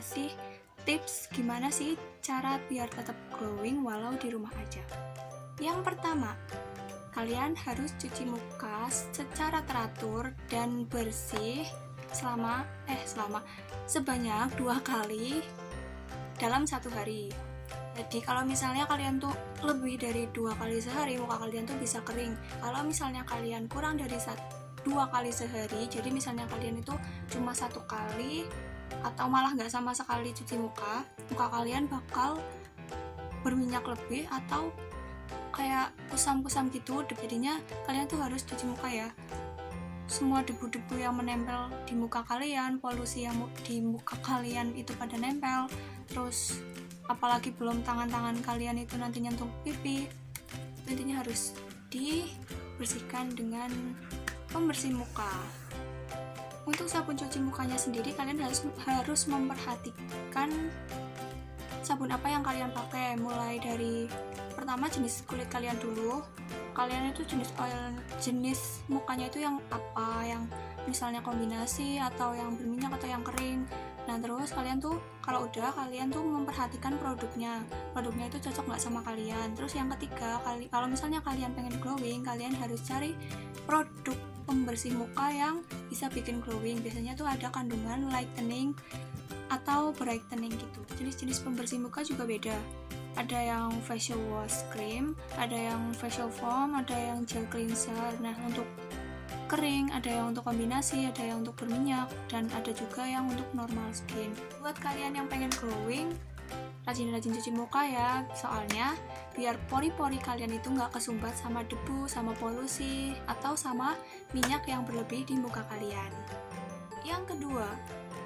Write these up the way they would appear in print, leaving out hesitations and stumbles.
ngasih tips gimana sih cara biar tetap glowing walau di rumah aja. Yang pertama, kalian harus cuci muka secara teratur dan bersih sebanyak 2 kali dalam 1 hari. Jadi kalau misalnya kalian tuh lebih dari 2 kali sehari, muka kalian tuh bisa kering. Kalau misalnya kalian kurang dari 2 kali sehari, jadi misalnya kalian itu cuma 1 kali atau malah nggak sama sekali cuci muka kalian bakal berminyak lebih atau kayak kusam-kusam gitu. Jadinya kalian tuh harus cuci muka ya. Semua debu-debu yang menempel di muka kalian, polusi yang di muka kalian itu pada nempel. Terus apalagi belum tangan-tangan kalian itu nanti nyentuh pipi, intinya harus dibersihkan dengan pembersih muka. Untuk sabun cuci mukanya sendiri, kalian harus memperhatikan sabun apa yang kalian pakai. Mulai dari pertama jenis kulit kalian dulu. Kalian itu jenis mukanya itu yang apa, yang misalnya kombinasi atau yang berminyak atau yang kering. Nah terus kalian tuh kalau udah, kalian tuh memperhatikan produknya itu cocok nggak sama kalian. Terus yang ketiga, kalau misalnya kalian pengen glowing, kalian harus cari produk pembersih muka yang bisa bikin glowing. Biasanya tuh ada kandungan lightening atau brightening gitu. Jenis-jenis pembersih muka juga beda. Ada yang facial wash cream, ada yang facial foam, ada yang gel cleanser. Nah untuk kering ada yang untuk kombinasi, ada yang untuk berminyak, dan ada juga yang untuk normal skin. Buat kalian yang pengen glowing, rajin-rajin cuci muka ya, soalnya biar pori-pori kalian itu nggak kesumbat sama debu, sama polusi, atau sama minyak yang berlebih di muka kalian. Yang kedua,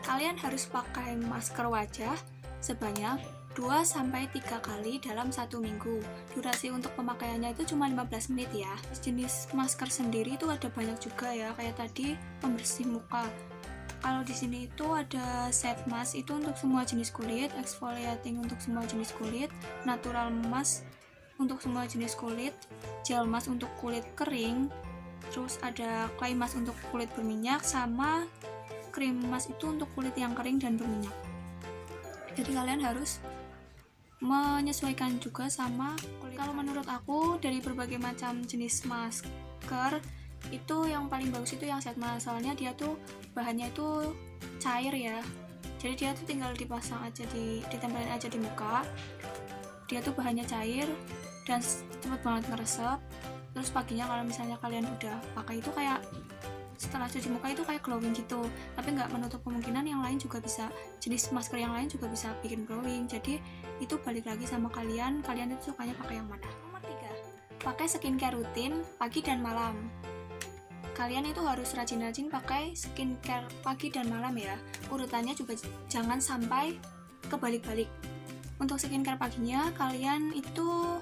kalian harus pakai masker wajah sebanyak 2-3 kali dalam 1 minggu. Durasi untuk pemakaiannya itu cuma 15 menit ya. Jenis masker sendiri itu ada banyak juga ya, kayak tadi pembersih muka. Kalau di sini itu ada set mask itu untuk semua jenis kulit, exfoliating untuk semua jenis kulit, natural mask untuk semua jenis kulit, gel mask untuk kulit kering, terus ada clay mask untuk kulit berminyak, sama cream mask itu untuk kulit yang kering dan berminyak. Jadi kalian harus menyesuaikan juga sama kulit. Kalau menurut aku dari berbagai macam jenis masker itu yang paling bagus itu yang set mask, soalnya dia tuh bahannya itu cair ya, jadi dia tuh tinggal dipasang aja, ditempelin aja di muka. Dia tuh bahannya cair dan cepet banget ngeresep. Terus paginya kalau misalnya kalian udah pakai itu kayak setelah cuci muka itu kayak glowing gitu. Tapi nggak menutup kemungkinan yang lain juga bisa, jenis masker yang lain juga bisa bikin glowing. Jadi itu balik lagi sama kalian itu sukanya pakai yang mana. Nomor 3, pakai skincare rutin pagi dan malam. Kalian itu harus rajin-rajin pakai skincare pagi dan malam ya. Urutannya juga jangan sampai kebalik-balik. Untuk skincare paginya, kalian itu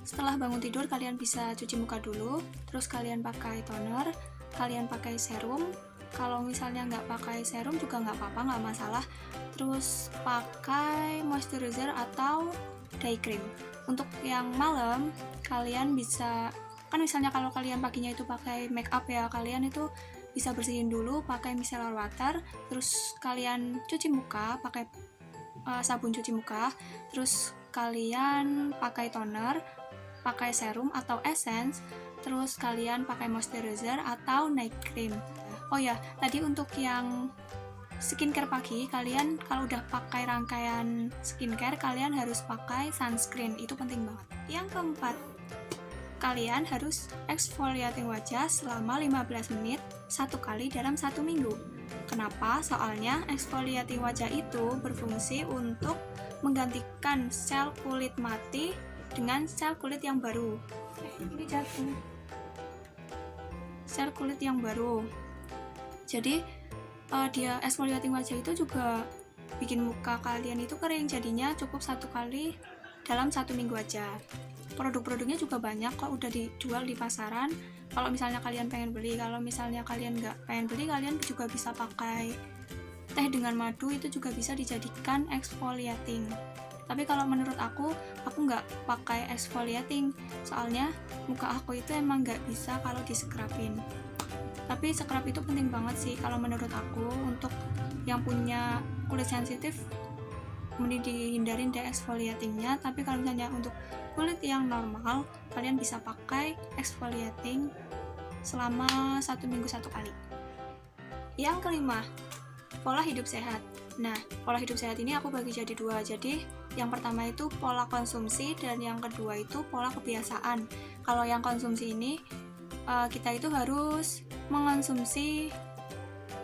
setelah bangun tidur kalian bisa cuci muka dulu, terus kalian pakai toner, kalian pakai serum. Kalau misalnya nggak pakai serum juga nggak apa-apa, nggak masalah. Terus pakai moisturizer atau day cream. Untuk yang malam kalian bisa, kan misalnya kalau kalian paginya itu pakai make up ya, kalian itu bisa bersihin dulu pakai micellar water, terus kalian cuci muka pakai sabun cuci muka, terus kalian pakai toner, pakai serum atau essence, terus kalian pakai moisturizer atau night cream. Oh ya, tadi untuk yang skincare pagi, kalian kalau udah pakai rangkaian skincare, kalian harus pakai sunscreen, itu penting banget. Yang keempat, kalian harus exfoliating wajah selama 15 menit 1 kali dalam 1 minggu. Kenapa? Soalnya exfoliating wajah itu berfungsi untuk menggantikan sel kulit mati dengan sel kulit yang baru. Ini jatuh. Sel kulit yang baru. Jadi dia exfoliating wajah itu juga bikin muka kalian itu kering. Jadinya cukup 1 kali dalam 1 minggu aja. Produk-produknya juga banyak kok, udah dijual di pasaran. Kalau misalnya kalian pengen beli, kalau misalnya kalian nggak pengen beli, kalian juga bisa pakai teh dengan madu, itu juga bisa dijadikan exfoliating. Tapi kalau menurut aku nggak pakai exfoliating, soalnya muka aku itu emang nggak bisa kalau di scrubin. Tapi scrub itu penting banget sih kalau menurut aku untuk yang punya kulit sensitif mending dihindarin deh exfoliatingnya. Tapi kalau misalnya untuk kulit yang normal, kalian bisa pakai exfoliating selama 1 minggu 1 kali. Yang kelima, pola hidup sehat. Nah, pola hidup sehat ini aku bagi jadi 2. Jadi yang pertama itu pola konsumsi dan yang kedua itu pola kebiasaan. Kalau yang konsumsi ini kita itu harus mengonsumsi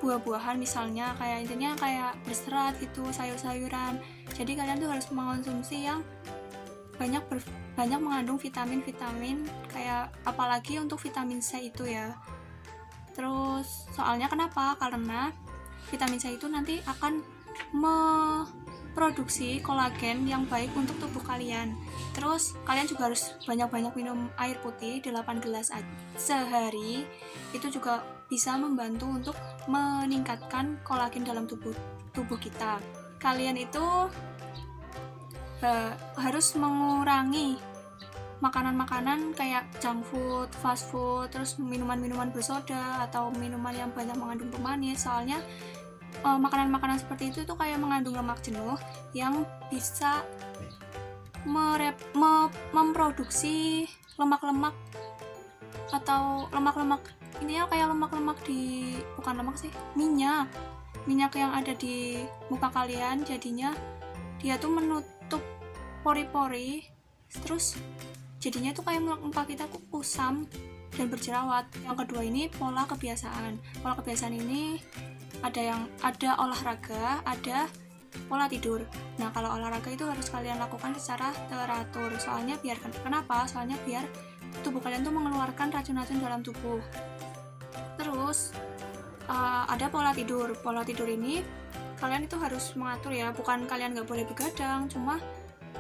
buah-buahan, misalnya kayak intinya kayak berserat gitu, sayur-sayuran. Jadi kalian tuh harus mengonsumsi yang banyak mengandung vitamin-vitamin, kayak apalagi untuk vitamin C itu ya. Terus soalnya kenapa? Karena vitamin C itu nanti akan memproduksi kolagen yang baik untuk tubuh kalian. Terus kalian juga harus banyak-banyak minum air putih 8 gelas sehari. Itu juga bisa membantu untuk meningkatkan kolagen dalam tubuh kita. Kalian itu harus mengurangi makanan-makanan kayak junk food, fast food, terus minuman-minuman bersoda atau minuman yang banyak mengandung pemanis. Soalnya makanan-makanan seperti itu tuh kayak mengandung lemak jenuh yang bisa memproduksi lemak-lemak atau lemak-lemak, intinya kayak lemak-lemak bukan lemak sih, minyak yang ada di muka kalian. Jadinya dia tuh menutup pori-pori, terus jadinya tuh kayak muka kita tuh kusam dan berjerawat. Yang kedua ini pola kebiasaan. Pola kebiasaan ini ada olahraga, ada pola tidur. Nah, kalau olahraga itu harus kalian lakukan secara teratur. Soalnya kenapa? Soalnya biar tubuh kalian tuh mengeluarkan racun-racun dalam tubuh. Terus ada pola tidur. Pola tidur ini kalian itu harus mengatur ya, bukan kalian nggak boleh begadang, cuma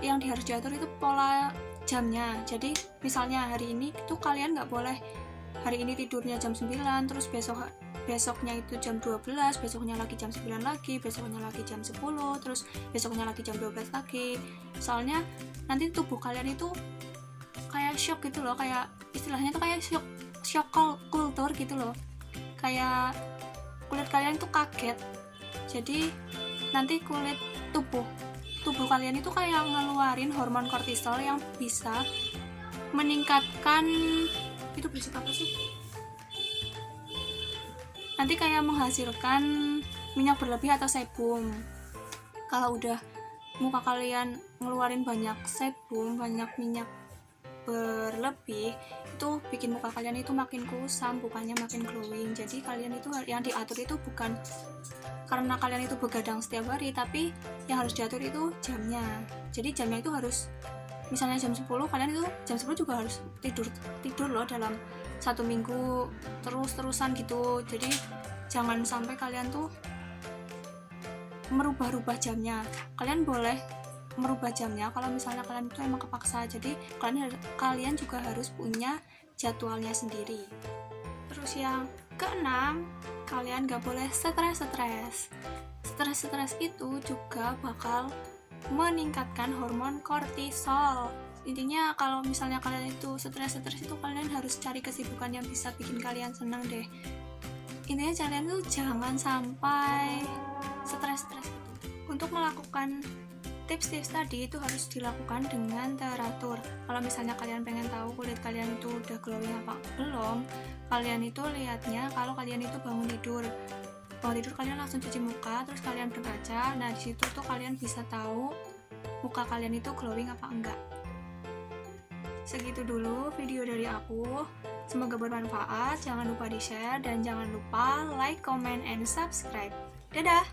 yang harus diatur itu pola jamnya. Jadi misalnya hari ini itu kalian nggak boleh hari ini tidurnya jam 9, terus besoknya itu jam 12, besoknya lagi jam 9 lagi, besoknya lagi jam 10, terus besoknya lagi jam 12 lagi. Soalnya nanti tubuh kalian itu kayak shock gitu loh, kayak istilahnya itu kayak shock culture gitu loh, kayak kulit kalian itu kaget. Jadi nanti tubuh kalian itu kayak ngeluarin hormon kortisol yang bisa meningkatkan, itu berisik apa sih? Nanti kayak menghasilkan minyak berlebih atau sebum. Kalau udah muka kalian ngeluarin banyak sebum, banyak minyak berlebih, itu bikin muka kalian itu makin kusam, bukannya makin glowing. Jadi kalian itu yang diatur itu bukan karena kalian itu begadang setiap hari, tapi yang harus diatur itu jamnya. Jadi jamnya itu harus, misalnya jam 10, kalian itu jam 10 juga harus tidur loh dalam 1 minggu terus-terusan gitu. Jadi jangan sampai kalian tuh merubah-rubah jamnya. Kalian boleh merubah jamnya kalau misalnya kalian itu emang kepaksa. Jadi kalian juga harus punya jadwalnya sendiri. Terus yang keenam, kalian gak boleh stres itu juga bakal meningkatkan hormon kortisol. Intinya kalau misalnya kalian itu stres itu kalian harus cari kesibukan yang bisa bikin kalian senang deh. Intinya kalian tuh jangan sampai stres itu. Untuk melakukan tips-tips tadi itu harus dilakukan dengan teratur. Kalau misalnya kalian pengen tahu kulit kalian itu udah glowing apa belum, kalian itu lihatnya kalau kalian itu bangun tidur kalian langsung cuci muka, terus kalian berkaca. Nah, di situ tuh kalian bisa tahu muka kalian itu glowing apa enggak. Segitu dulu video dari aku. Semoga bermanfaat. Jangan lupa di-share dan jangan lupa like, comment, and subscribe. Dadah!